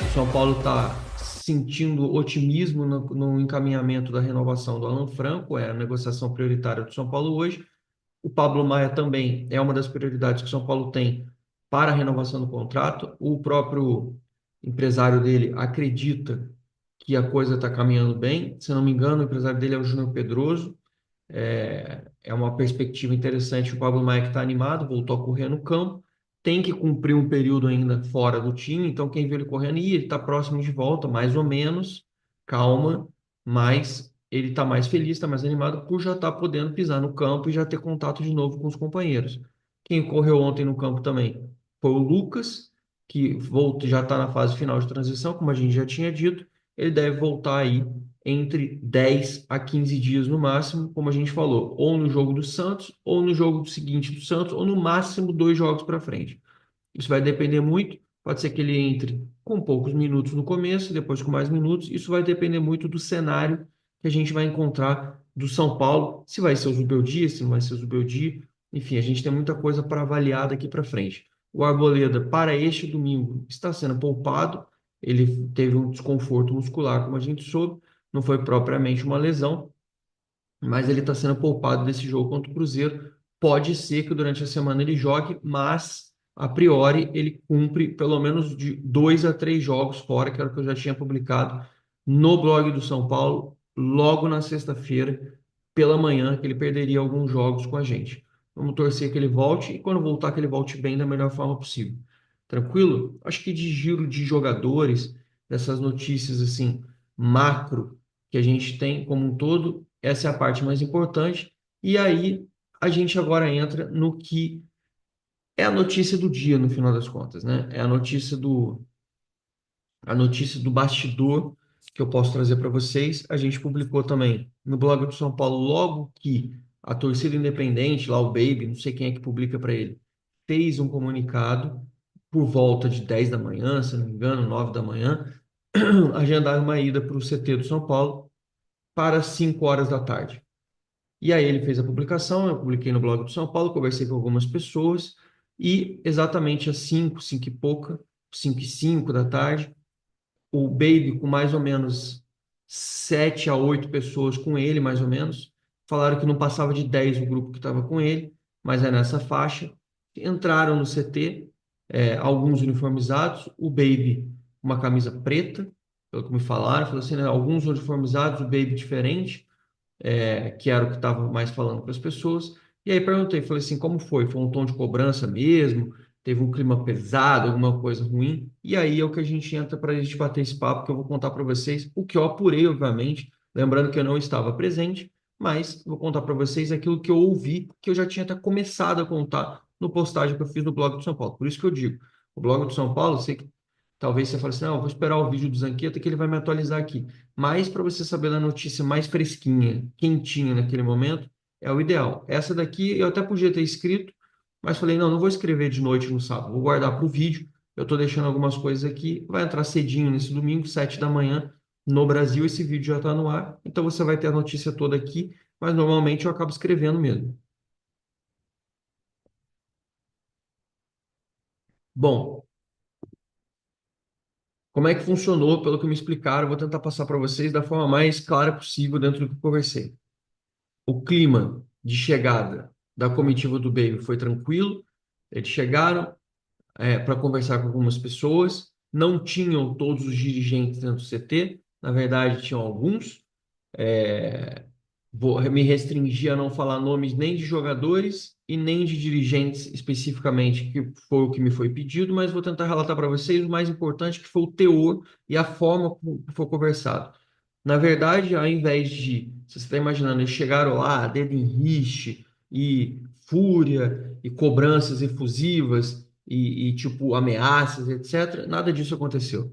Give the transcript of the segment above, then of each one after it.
O São Paulo está sentindo otimismo no encaminhamento da renovação do Alan Franco, é a negociação prioritária do São Paulo hoje. O Pablo Maia também é uma das prioridades que o São Paulo tem para a renovação do contrato. O próprio empresário dele acredita que a coisa está caminhando bem. Se não me engano, o empresário dele é o Júnior Pedroso. É uma perspectiva interessante. O Pablo Maia que está animado, voltou a correr no campo, tem que cumprir um período ainda fora do time, então quem vê ele correndo, ele está próximo de volta, mais ou menos, calma, mas ele está mais feliz, está mais animado por já estar podendo pisar no campo e já ter contato de novo com os companheiros. Quem correu ontem no campo também foi o Lucas, que volta, já está na fase final de transição, como a gente já tinha dito, ele deve voltar aí entre 10 a 15 dias no máximo, como a gente falou, ou no jogo do Santos, ou no jogo seguinte do Santos, ou no máximo 2 jogos para frente. Isso vai depender muito, pode ser que ele entre com poucos minutos no começo, depois com mais minutos, isso vai depender muito do cenário que a gente vai encontrar do São Paulo, se vai ser o Zubeldia, se não vai ser o Zubeldia, enfim, a gente tem muita coisa para avaliar daqui para frente. O Arboleda, para este domingo, está sendo poupado, ele teve um desconforto muscular, como a gente soube, não foi propriamente uma lesão, mas ele está sendo poupado desse jogo contra o Cruzeiro. Pode ser que durante a semana ele jogue, mas a priori ele cumpre pelo menos de 2 a 3 jogos fora, que era o que eu já tinha publicado no blog do São Paulo, logo na sexta-feira, pela manhã, que ele perderia alguns jogos com a gente. Vamos torcer que ele volte e quando voltar, que ele volte bem da melhor forma possível. Tranquilo? Acho que de giro de jogadores, dessas notícias assim, macro que a gente tem como um todo, essa é a parte mais importante. E aí a gente agora entra no que é a notícia do dia, no final das contas, né? É a notícia do bastidor que eu posso trazer para vocês. A gente publicou também no blog do São Paulo, logo que a torcida independente, lá o Baby, não sei quem é que publica para ele, fez um comunicado por volta de 10 da manhã, se não me engano, 9 da manhã, agendaram uma ida para o CT do São Paulo para 5 horas da tarde. E aí ele fez a publicação, eu publiquei no blog do São Paulo, conversei com algumas pessoas, e exatamente às 5, 5 e pouca, 5 e 5 da tarde, o Baby com mais ou menos 7 a 8 pessoas com ele, mais ou menos, falaram que não passava de 10 o grupo que estava com ele, mas é nessa faixa, entraram no CT, alguns uniformizados, o Baby uma camisa preta, pelo que me falaram, falou assim, né, alguns uniformizados, o Baby diferente, que era o que estava mais falando com as pessoas. E aí perguntei, falei assim, como foi? Foi um tom de cobrança mesmo? Teve um clima pesado, alguma coisa ruim? E aí é o que a gente entra para a gente bater esse papo, que eu vou contar para vocês, o que eu apurei, obviamente, lembrando que eu não estava presente, mas vou contar para vocês aquilo que eu ouvi, que eu já tinha até começado a contar no postagem que eu fiz no blog do São Paulo. Por isso que eu digo, o blog do São Paulo, sei que talvez você fale assim, não, eu vou esperar o vídeo do Zanqueta que ele vai me atualizar aqui. Mas para você saber da notícia mais fresquinha, quentinha naquele momento, é o ideal. Essa daqui eu até podia ter escrito, mas falei, não, não vou escrever de noite no sábado, vou guardar para o vídeo. Eu estou deixando algumas coisas aqui, vai entrar cedinho nesse domingo, 7 da manhã, no Brasil, esse vídeo já está no ar, então você vai ter a notícia toda aqui, mas normalmente eu acabo escrevendo mesmo. Bom, como é que funcionou, pelo que me explicaram, eu vou tentar passar para vocês da forma mais clara possível dentro do que eu conversei. O clima de chegada da comitiva do Baby foi tranquilo. Eles chegaram para conversar com algumas pessoas. Não tinham todos os dirigentes dentro do CT. Na verdade, tinham alguns. É, Vou me restringir a não falar nomes nem de jogadores e nem de dirigentes especificamente, que foi o que me foi pedido, mas vou tentar relatar para vocês o mais importante, que foi o teor e a forma como foi conversado. Na verdade, ao invés de, se você está imaginando, eles chegaram lá, dedo em rixe, e fúria, e cobranças efusivas, tipo ameaças, etc., nada disso aconteceu.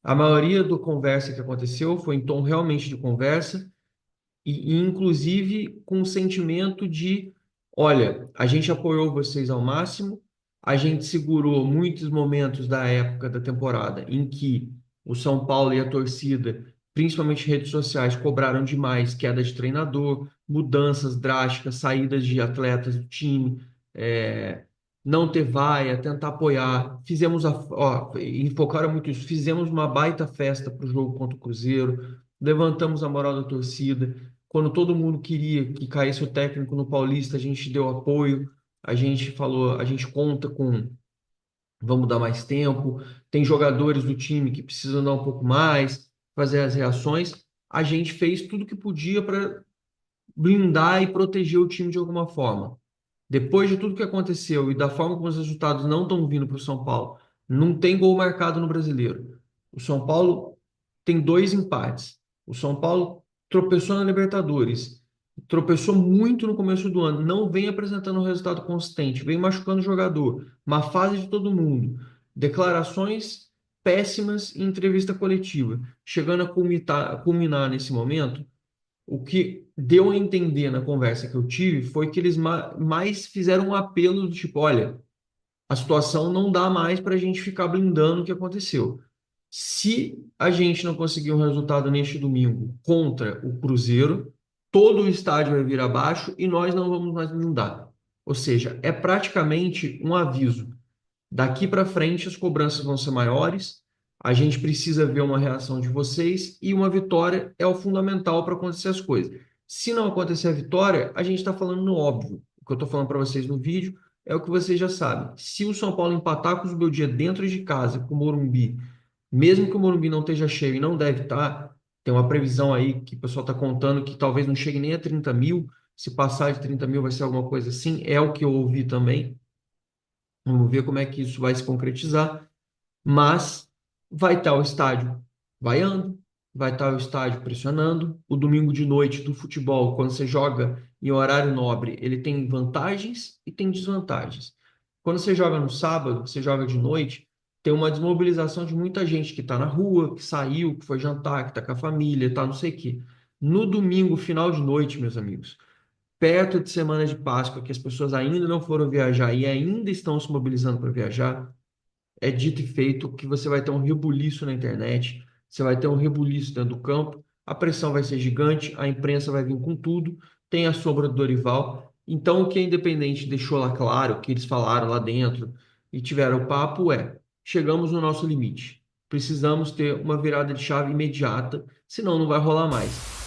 A maioria do conversa que aconteceu foi em tom realmente de conversa, e inclusive com o sentimento de, olha, a gente apoiou vocês ao máximo, a gente segurou muitos momentos da época da temporada em que o São Paulo e a torcida, principalmente redes sociais, cobraram demais queda de treinador, mudanças drásticas, saídas de atletas do time, não ter vaia, tentar apoiar. Enfocaram muito isso. Fizemos uma baita festa para o jogo contra o Cruzeiro, levantamos a moral da torcida. Quando todo mundo queria que caísse o técnico no Paulista, a gente deu apoio. A gente falou, a gente conta com, vamos dar mais tempo. Tem jogadores do time que precisam dar um pouco mais, fazer as reações. A gente fez tudo que podia para blindar e proteger o time de alguma forma. Depois de tudo que aconteceu e da forma como os resultados não estão vindo para o São Paulo, não tem gol marcado no Brasileiro. O São Paulo tem dois empates. O São Paulo tropeçou na Libertadores, tropeçou muito no começo do ano, não vem apresentando um resultado consistente, vem machucando o jogador, má fase de todo mundo, declarações péssimas em entrevista coletiva, chegando a culminar nesse momento. O que deu a entender na conversa que eu tive foi que eles mais fizeram um apelo do tipo, olha, a situação não dá mais para a gente ficar blindando o que aconteceu. Se a gente não conseguir um resultado neste domingo contra o Cruzeiro, todo o estádio vai vir abaixo e nós não vamos mais blindar. Ou seja, é praticamente um aviso. Daqui para frente, as cobranças vão ser maiores. A gente precisa ver uma reação de vocês e uma vitória é o fundamental para acontecer as coisas. Se não acontecer a vitória, a gente está falando no óbvio. O que eu estou falando para vocês no vídeo é o que vocês já sabem. Se o São Paulo empatar com o Zubeldia dentro de casa, com o Morumbi, mesmo que o Morumbi não esteja cheio e não deve estar, tem uma previsão aí que o pessoal está contando que talvez não chegue nem a 30 mil. Se passar de 30 mil vai ser alguma coisa assim. É o que eu ouvi também. Vamos ver como é que isso vai se concretizar, mas vai estar o estádio vaiando, vai estar o estádio pressionando. O domingo de noite do futebol, quando você joga em horário nobre, ele tem vantagens e tem desvantagens. Quando você joga no sábado, você joga de noite, tem uma desmobilização de muita gente que está na rua, que saiu, que foi jantar, que está com a família, está não sei o quê. No domingo, final de noite, meus amigos, perto de semana de Páscoa, que as pessoas ainda não foram viajar e ainda estão se mobilizando para viajar, é dito e feito que você vai ter um rebuliço na internet, você vai ter um rebuliço dentro do campo, a pressão vai ser gigante, a imprensa vai vir com tudo, tem a sombra do Dorival. Então, o que a Independente deixou lá claro, o que eles falaram lá dentro e tiveram o papo chegamos no nosso limite. Precisamos ter uma virada de chave imediata, senão não vai rolar mais.